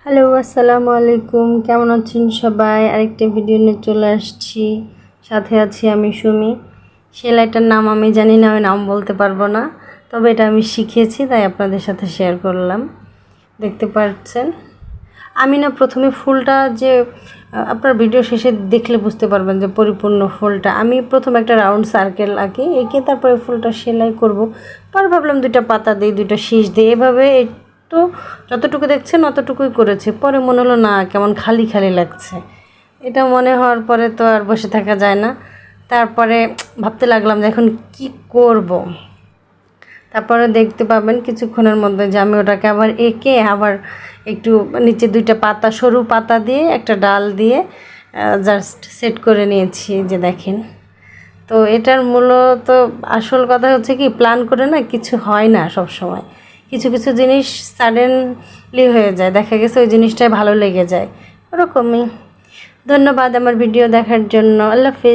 Hello, আসসালামু আলাইকুম। কেমন আছেন সবাই? আরেকটা ভিডিও নিয়ে চলে আসছি। সাথে আছি আমি সুমি। সেলাইটার নাম আমি জানি না, আমি নাম বলতে পারবো না, তবে এটা আমি শিখেছি, তাই আপনাদের সাথে শেয়ার করলাম। দেখতে পাচ্ছেন আমি না প্রথমে ফুলটা যে আপনার ভিডিও শেষে দেখলে বুঝতে পারবেন যে পরিপূর্ণ ফুলটা আমি প্রথমে একটা রাউন্ড সার্কেল আঁকি, এঁকে তারপরে ফুলটা সেলাই করব। পরে ভাবলাম দুইটা পাতা দিই, দুইটা শীষ দিই, এভাবে তো যতটুকু দেখছেন অতটুকুই করেছি। পরে মনে হলো না, কেমন খালি খালি লাগছে। এটা মনে হওয়ার পরে তো আর বসে থাকা যায় না। তারপরে ভাবতে লাগলাম যে এখন কি করব। তারপরে দেখতে পাবেন কিছুক্ষণের মধ্যে যে আমি ওটাকে আবার এঁকে আবার একটু নিচে দুইটা পাতা, সরু পাতা দিয়ে একটা ডাল দিয়ে জাস্ট সেট করে নিয়েছি, যে দেখেন। তো এটার মূলত আসল কথা হচ্ছে কি, প্ল্যান করে না কিছু হয় না সব সময়। কিছু কিছু জিনিস সাডেনলি হয়ে যায়, দেখা গেছে ওই জিনিসটাই ভালো লেগে যায়, ওরকমই। ধন্যবাদ আমার ভিডিও দেখার জন্য। আল্লাহ হাফেজ।